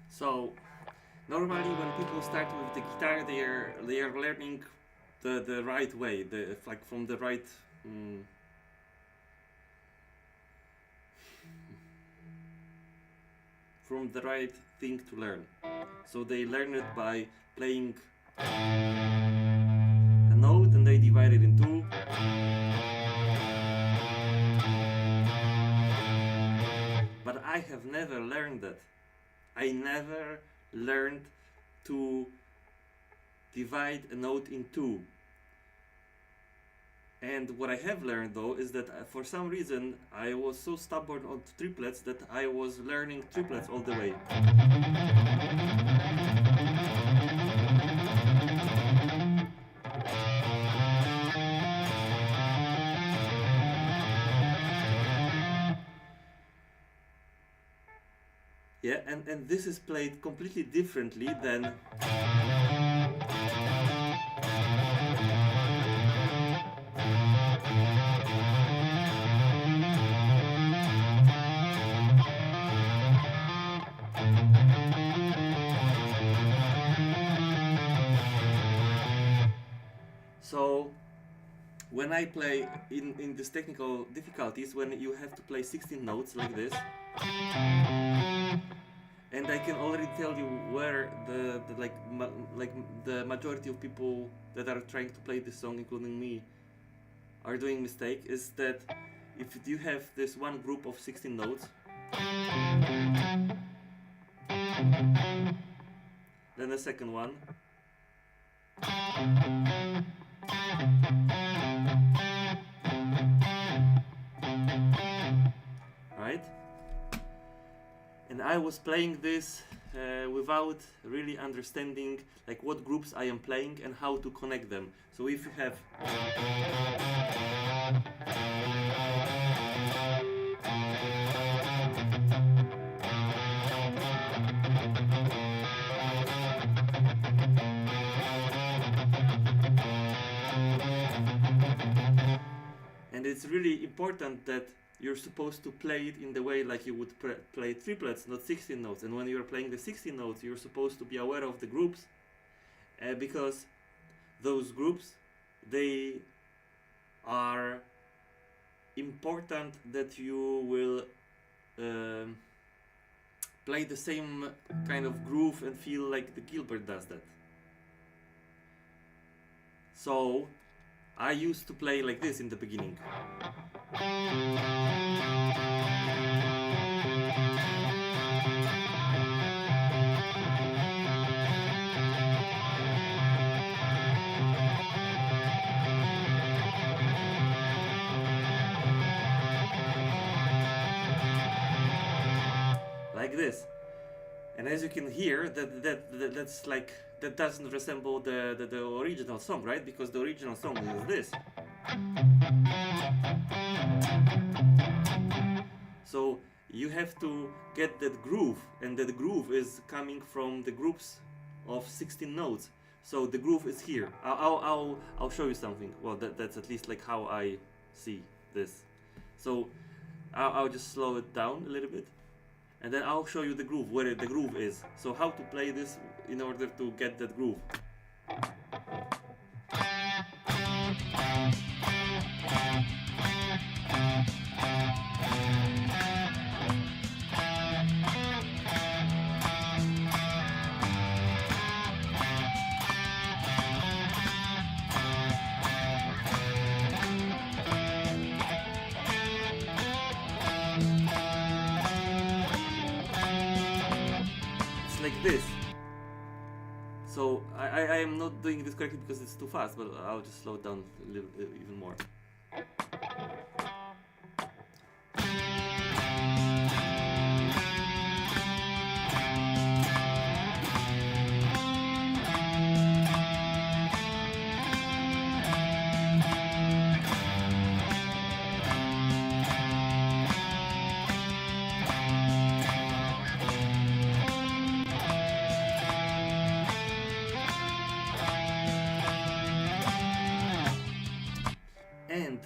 So normally when people start with the guitar, they are learning the right way, the like from the right. Mm, from the right thing to learn. So they learn it by playing a note and they divide it in two. But I have never learned that. I never learned to divide a note in two. And what I have learned though is that for some reason I was so stubborn on triplets that I was learning triplets all the way. Yeah, and this is played completely differently than so when I play in these technical difficulties, when you have to play 16 notes like this, and I can already tell you where the like the majority of people that are trying to play this song, including me, are doing mistake, is that if you have this one group of 16 notes, then the second one, right? And I was playing this without really understanding like what groups I am playing and how to connect them. So if you have and it's really important that you're supposed to play it in the way like you would play triplets, not 16 notes. And when you're playing the 16 notes, you're supposed to be aware of the groups, because those groups, they are important that you will play the same kind of groove and feel like the Gilbert does that. So I used to play like this in the beginning. Like this. And as you can hear, that's like, that doesn't resemble the original song, right? Because the original song is this. So you have to get that groove, and that groove is coming from the groups of 16 notes. So the groove is here. I'll show you something. Well, that's at least like how I see this. So I'll just slow it down a little bit, and then I'll show you the groove, where the groove is. So how to play this in order to get that groove. Like this. So I am not doing this correctly because it's too fast, but I'll just slow it down a little even more. And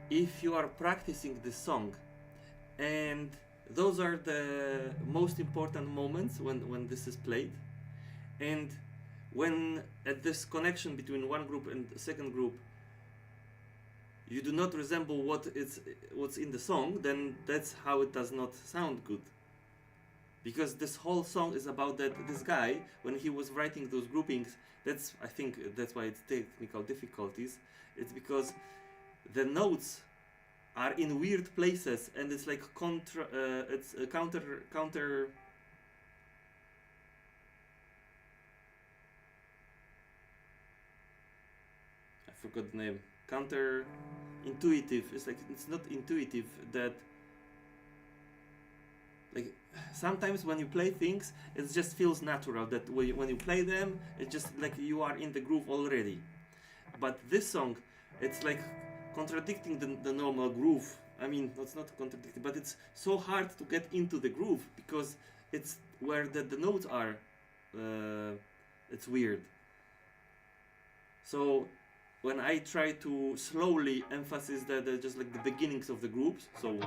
if you are practicing this song, and those are the most important moments when this is played, and when at this connection between one group and the second group you do not resemble what's in the song, then that's how it does not sound good. Because this whole song is about this guy, when he was writing those groupings, I think that's why it's technical difficulties. It's because the notes are in weird places, and it's like it's a counter. I forgot the name. Counter-intuitive. It's like it's not intuitive. That like sometimes when you play things, it just feels natural. That when you play them, it's just like you are in the groove already. But this song, it's like contradicting the normal groove. I mean, it's not contradicting, but it's so hard to get into the groove because it's where the notes are. It's weird. So when I try to slowly emphasize the just like the beginnings of the groups, so.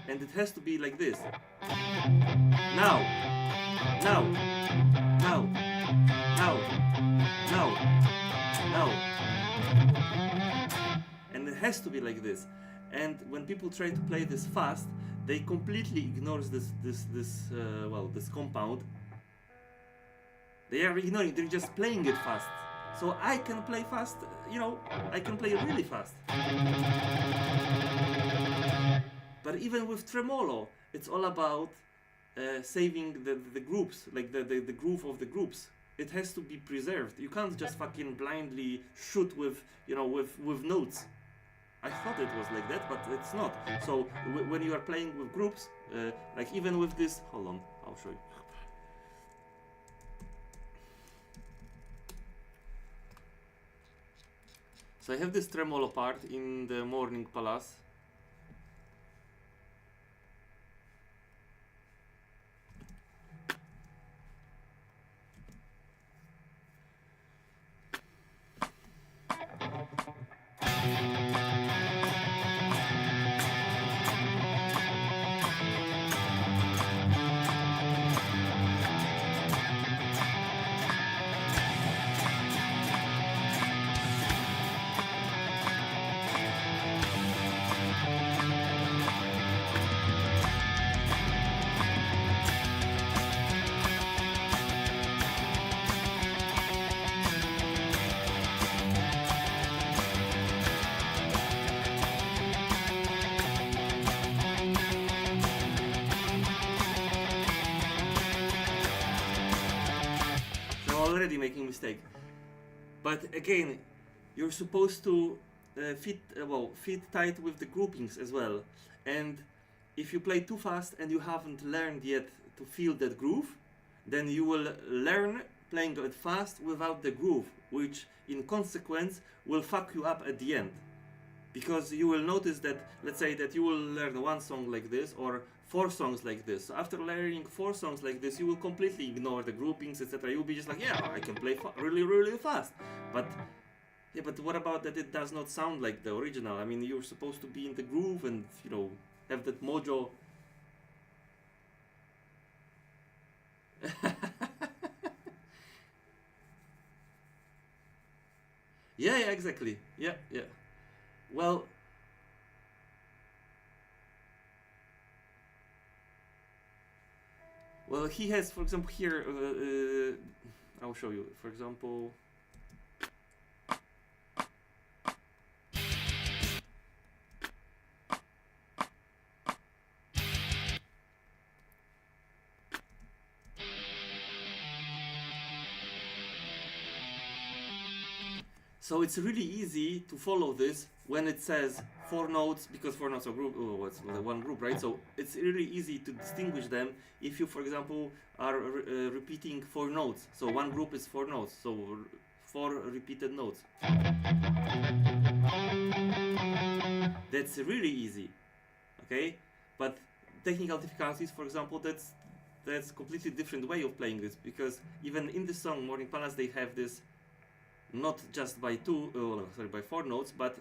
And it has to be like this. Now, now, now, now, now, now. And it has to be like this. And when people try to play this fast, they completely ignore this compound. They are ignoring. They're just playing it fast. So I can play fast. I can play really fast. But even with tremolo, it's all about saving the groups, like the groove of the groups. it has to be preserved. You can't just fucking blindly shoot with, you know, with notes. I thought it was like that, but it's not. So when you are playing with groups, like even with this, hold on, I'll show you. So I have this tremolo part in the Morning Palace. Already making mistake, but again, you're supposed to fit tight with the groupings as well. And if you play too fast and you haven't learned yet to feel that groove, then you will learn playing it fast without the groove, which in consequence will fuck you up at the end. Because you will notice that, let's say that you will learn one song like this or 4 songs like this. So after learning 4 songs like this, you will completely ignore the groupings, etc. You'll be just like, yeah, I can play really, really fast. But yeah, but what about that it does not sound like the original? I mean, you're supposed to be in the groove and, you know, have that mojo. Yeah, exactly. Yeah. Well, he has, for example, here, I'll show you, for example, so it's really easy to follow this when it says 4 notes, because 4 notes are group, what's one group, right? So it's really easy to distinguish them if you, for example, are repeating 4 notes. So one group is 4 notes, so 4 repeated notes. That's really easy, okay? But technical difficulties, for example, that's completely different way of playing this, because even in the song Morning Palace they have this not just by 4 notes, but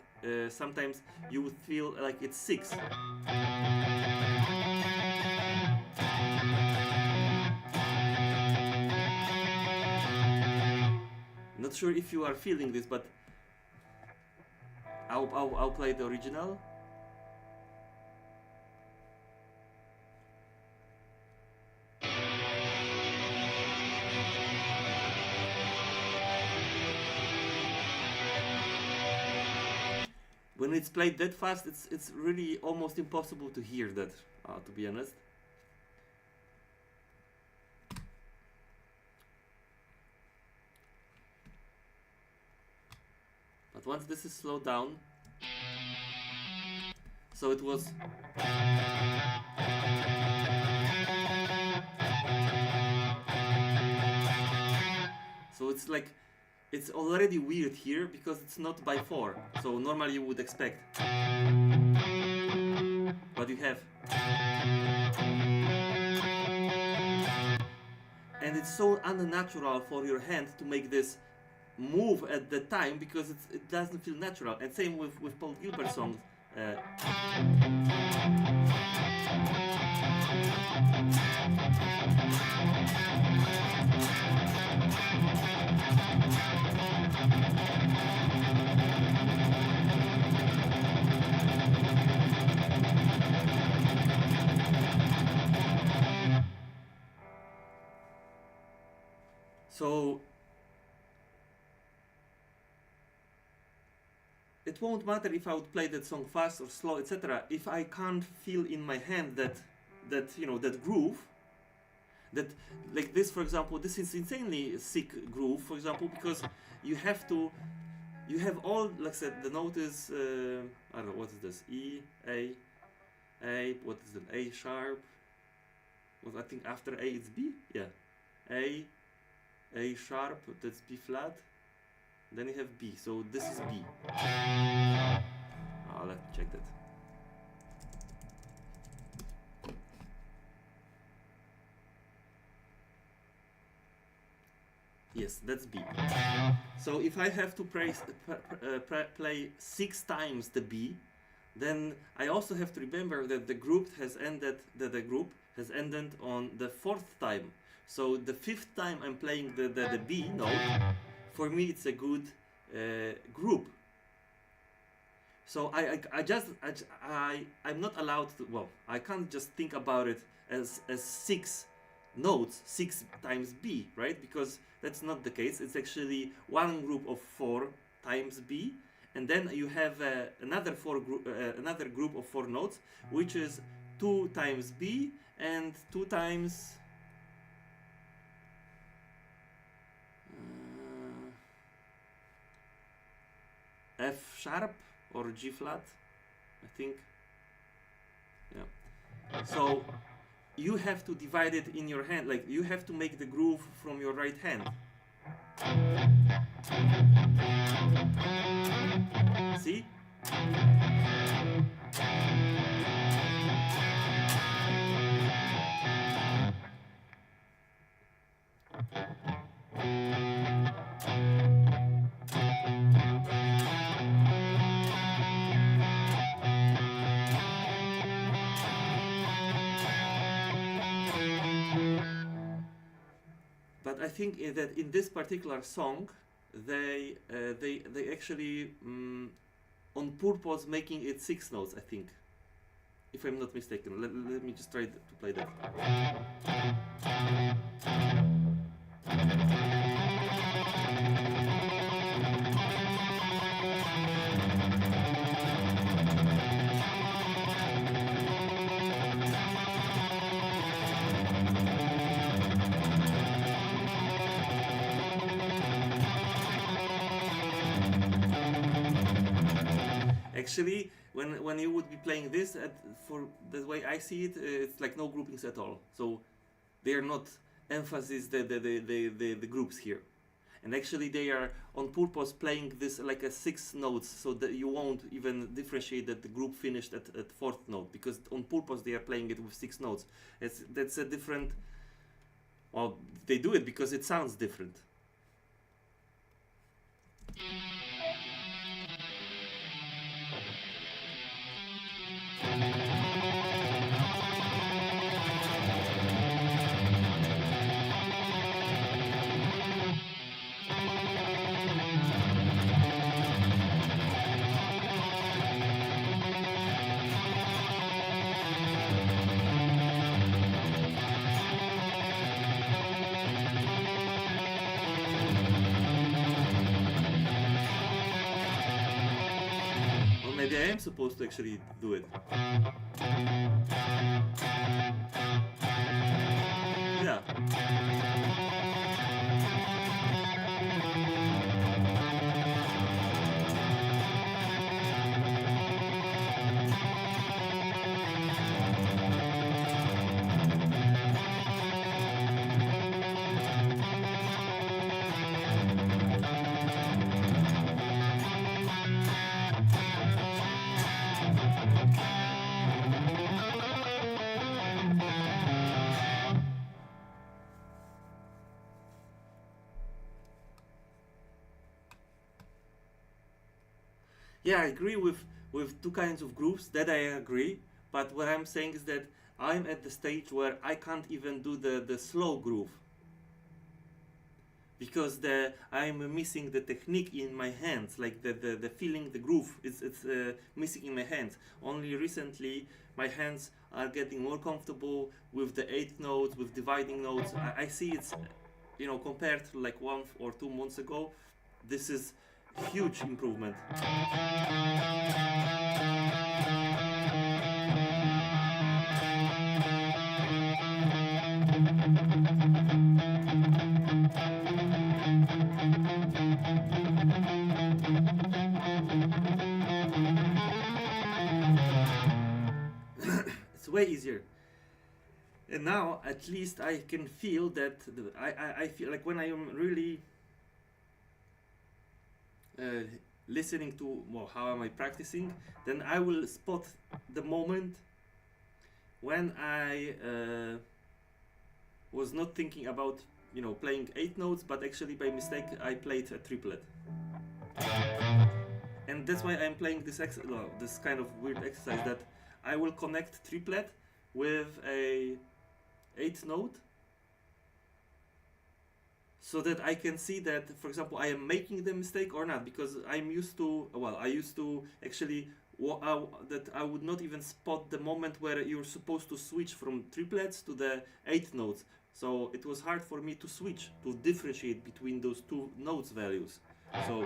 sometimes you would feel like it's 6. Not sure if you are feeling this, but I'll play the original. When it's played that fast, it's really almost impossible to hear that, to be honest. But once this is slowed down, so it was. So it's like, it's already weird here because it's not by 4. So normally you would expect. But you have. And it's so unnatural for your hand to make this move at the time because it doesn't feel natural. And same with Paul Gilbert songs. So it won't matter if I would play that song fast or slow, etc. If I can't feel in my hand that you know, that groove, That, like this, for example, this is insanely sick groove, for example, because you have to, you have all, like I said, the note is, I don't know, what is this? E, A, what is it? A sharp. What, I think after A it's B? Yeah. A sharp, that's B flat. Then you have B, so this is B. Oh, let me check that. Yes, that's B. So if I have to play 6 times the B, then I also have to remember that the group has ended. That the group has ended on the 4th time. So the 5th time I'm playing the B note, for me it's a good group. So I'm not allowed to. Well, I can't just think about it as 6 notes, 6 times B, right? Because that's not the case. It's actually one group of 4 times B, and then you have another group of 4 notes, which is 2 times B and 2 times F sharp or G flat, I think. Yeah. So you have to divide it in your hand, like you have to make the groove from your right hand. See? But I think that in this particular song, they actually on purpose making it 6 notes, I think, if I'm not mistaken. Let me just try to play that. Actually, when you would be playing this, for the way I see it, it's like no groupings at all. So they are not emphasis the groups here, and actually they are on purpose playing this like a 6 notes, so that you won't even differentiate that the group finished at 4th note, because on purpose they are playing it with 6 notes. That's a different. Well, they do it because it sounds different. Maybe I am supposed to actually do it. Yeah. Yeah, I agree with 2 kinds of grooves, that I agree, but what I'm saying is that I'm at the stage where I can't even do the slow groove, because I'm missing the technique in my hands, like the feeling, the groove, it's missing in my hands. Only recently my hands are getting more comfortable with the 8th notes, with dividing notes. I see it's, compared to like 1 or 2 months ago, this is huge improvement. way easier. And now at least I can feel that I feel like when I am really listening to, well, how am I practicing, then I will spot the moment when I was not thinking about, you know, playing 8 notes, but actually by mistake I played a triplet. And that's why I'm playing this kind of weird exercise, that I will connect triplet with a 8th note, so that I can see that, for example, I am making the mistake or not, because I'm used to, well, I used to actually that I would not even spot the moment where you're supposed to switch from triplets to the 8th notes. So it was hard for me to switch, to differentiate between those two notes values. So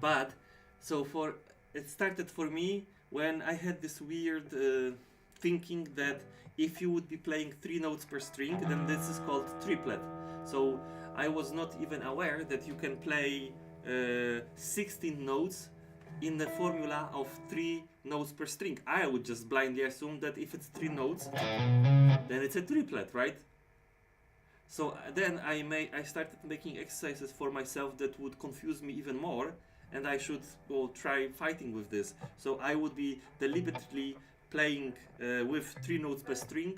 but it started for me when I had this weird thinking that if you would be playing 3 notes per string, then this is called triplet. So I was not even aware that you can play 16 notes in the formula of 3 notes per string. I would just blindly assume that if it's 3 notes, then it's a triplet, right? So then I started making exercises for myself that would confuse me even more, and I should try fighting with this. So I would be deliberately playing with 3 notes per string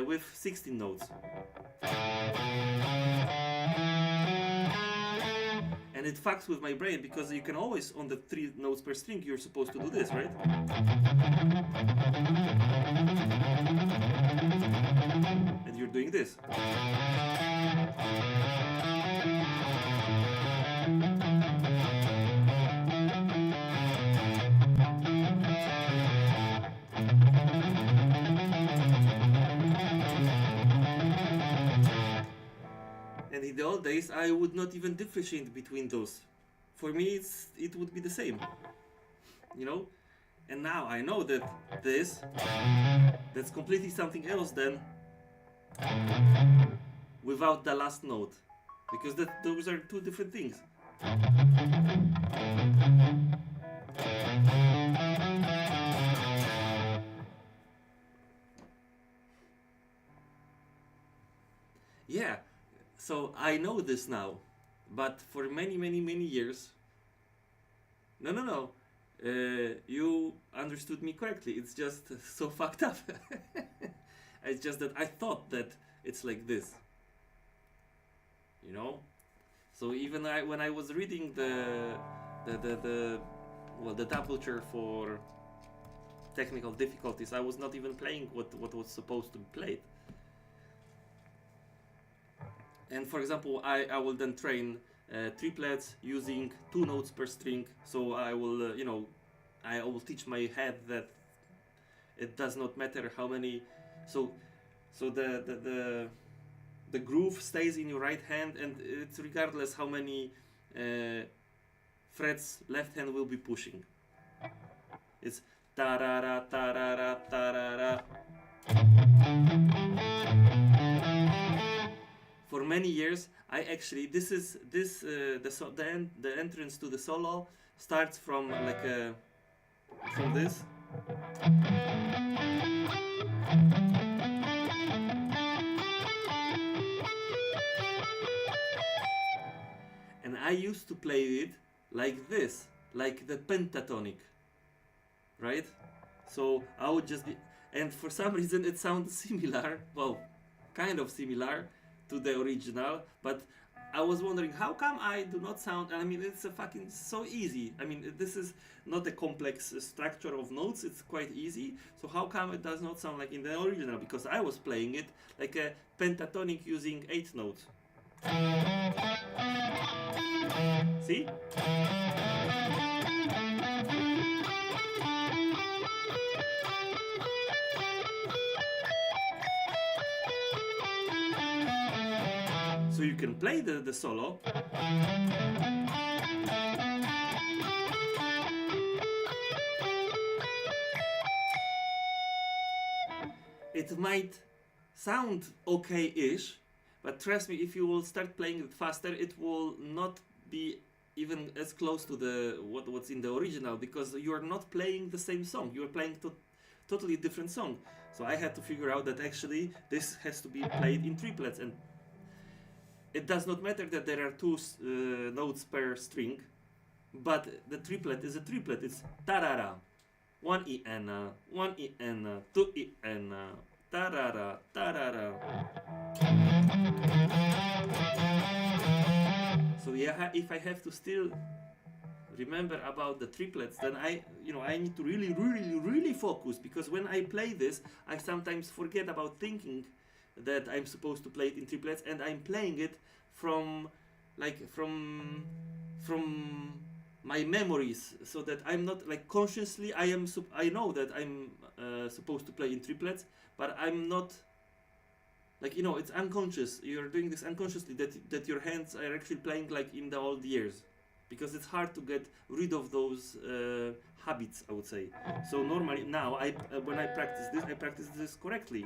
with 16 notes. And it fucks with my brain, because you can always, on the 3 notes per string, you're supposed to do this, right? And you're doing this. And in the old days, I would not even differentiate between those. For me, it would be the same, you know? And now I know that that's completely something else than without the last note, because those are 2 different things. Yeah, so I know this now, but for many years, no, you understood me correctly. It's just so fucked up. It's just that I thought that it's like this, you know. So even when I was reading the tablature for technical difficulties, I was not even playing what was supposed to be played. And for example, I will then train triplets using 2 notes per string. So I will, I will teach my head that it does not matter how many. So the groove stays in your right hand, and it's regardless how many frets left hand will be pushing. It's tarara tarara tarara. For many years, I actually the entrance to the solo starts from from this. And I used to play it like this, like the pentatonic, right? So I would just be, and for some reason it sounds similar, well, kind of similar to the original, but I was wondering how come I do not sound. I mean, it's a fucking so easy. I mean, this is not a complex structure of notes, it's quite easy. So how come it does not sound like in the original? Because I was playing it like a pentatonic using 8 notes. See? So you can play the solo. It might sound okay-ish, but trust me, if you will start playing it faster, it will not be even as close to what's in the original, because you are not playing the same song. You are playing totally different song. So I had to figure out that actually this has to be played in triplets, and it does not matter that there are two notes per string, but the triplet is a triplet. It's tarara, 1 E-N, 1 E-N, 2 E-N, tarara, tarara. So yeah, if I have to still remember about the triplets, then I need to really focus, because when I play this, I sometimes forget about thinking that I'm supposed to play it in triplets, and I'm playing it from my memories, so that I'm not like consciously I know that I'm supposed to play in triplets, but I'm not, like, it's unconscious. You're doing this unconsciously, that your hands are actually playing like in the old years, because it's hard to get rid of those habits, I would say. So normally now when I practice this correctly.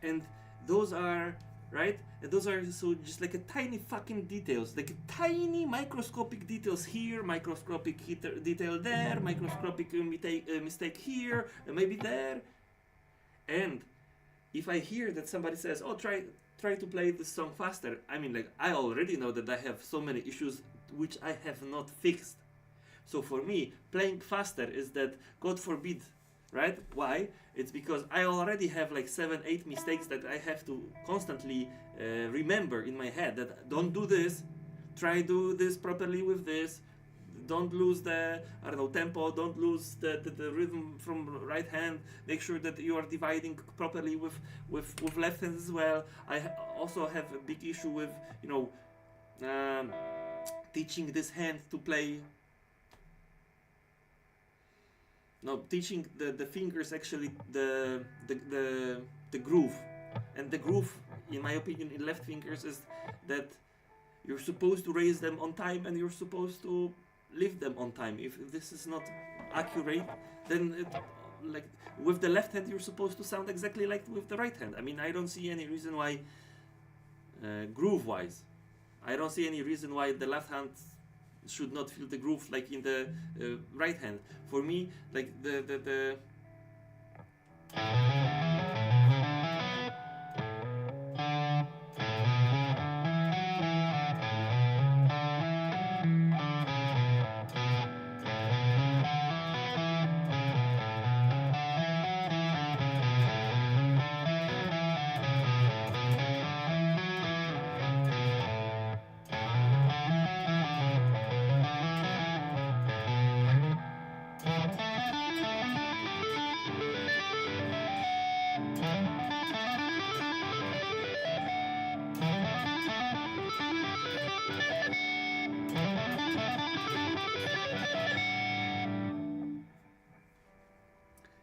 And those are right, and those are so just like a tiny fucking details, like tiny microscopic details here, microscopic detail there, microscopic mistake here, and maybe there. And if I hear that somebody says, oh, try to play this song faster, I mean, like, I already know that I have so many issues which I have not fixed. So for me, playing faster is that, God forbid, right? Why? It's because I already have like 7-8 mistakes that I have to constantly remember in my head, that don't do this, try do this properly with this, don't lose the, I don't know, tempo, don't lose the rhythm from right hand, make sure that you are dividing properly with left hand as well. I also have a big issue with, teaching this hand to play. No, teaching the fingers actually the groove, and the groove, in my opinion, in left fingers is that you're supposed to raise them on time and you're supposed to lift them on time. If this is not accurate, then like with the left hand you're supposed to sound exactly like with the right hand. I mean, I don't see any reason why groove-wise, I don't see any reason why the left hand should not feel the groove like in the right hand. For me, like the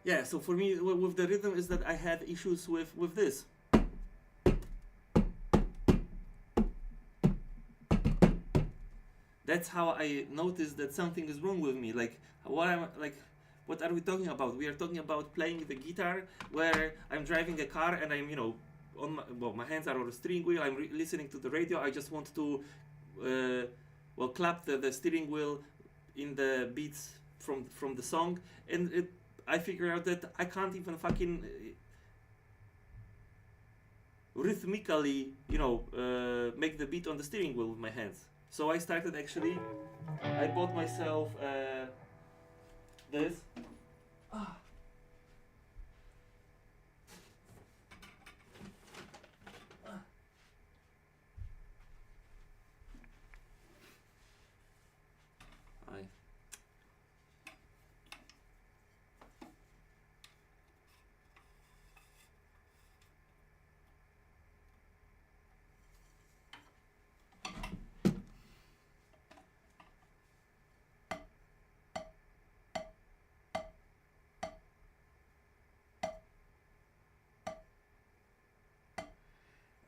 yeah, so for me with the rhythm is that I had issues with this. That's how I noticed that something is wrong with me. Like, what are we talking about? We are talking about playing the guitar where I'm driving a car and I'm, on my hands are on a steering wheel. I'm listening to the radio. I just want to, clap the steering wheel in the beats from the song, and I figure out that I can't even fucking rhythmically, make the beat on the steering wheel with my hands. So I started actually, I bought myself this.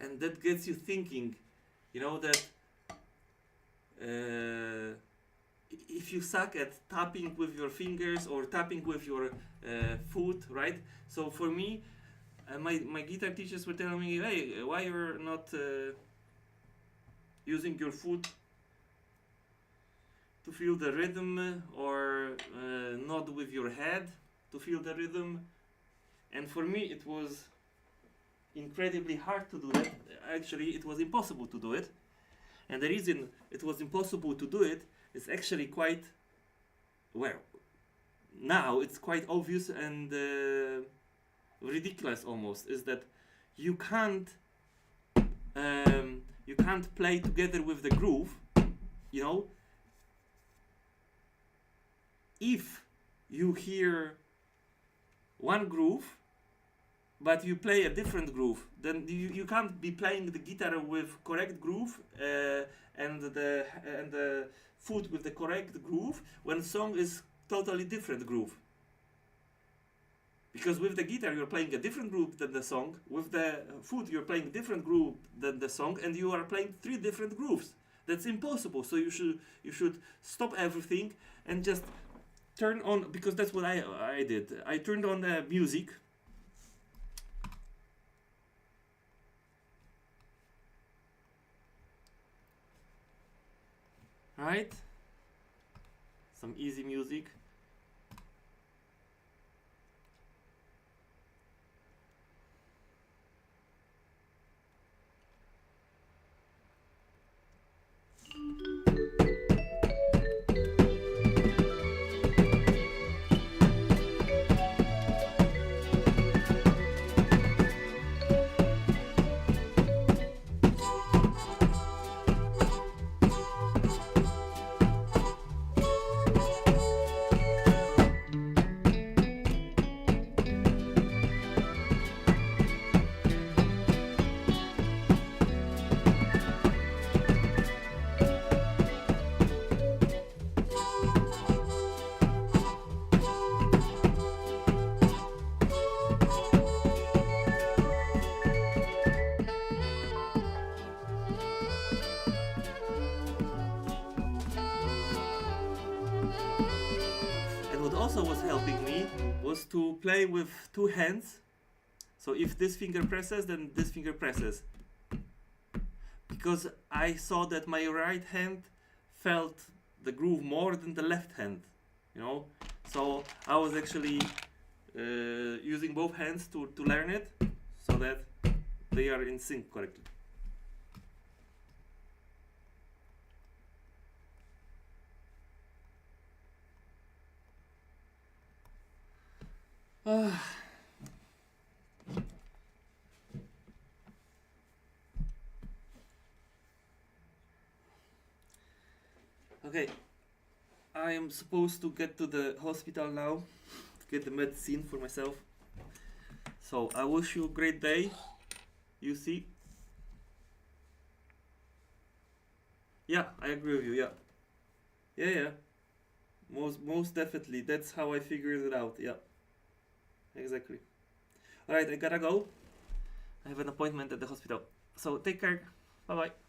and that gets you thinking, you know, that if you suck at tapping with your fingers or tapping with your foot, right? So for me, my guitar teachers were telling me, hey, why you're not using your foot to feel the rhythm, or not with your head to feel the rhythm. And for me it was incredibly hard to do that. Actually, it was impossible to do it. And the reason it was impossible to do it is actually quite, well, now it's quite obvious and ridiculous almost, is that you can't play together with the groove, you know. If you hear one groove but you play a different groove, then you can't be playing the guitar with correct groove and the foot with the correct groove when song is totally different groove. Because with the guitar you're playing a different groove than the song, with the foot you're playing different groove than the song, and you are playing 3 different grooves. That's impossible. So you should stop everything and just turn on, because that's what I did. I turned on the music. Right? Some easy music. And what also was helping me was to play with 2 hands. So if this finger presses, then this finger presses. Because I saw that my right hand felt the groove more than the left hand, you know. So I was actually using both hands to learn it, so that they are in sync correctly. Okay, I am supposed to get to the hospital now to get the medicine for myself. So I wish you a great day. You see? Yeah, I agree with you. Yeah, yeah. Most definitely. That's how I figured it out. Yeah, exactly. All right, I gotta go. I have an appointment at the hospital. So take care. Bye bye.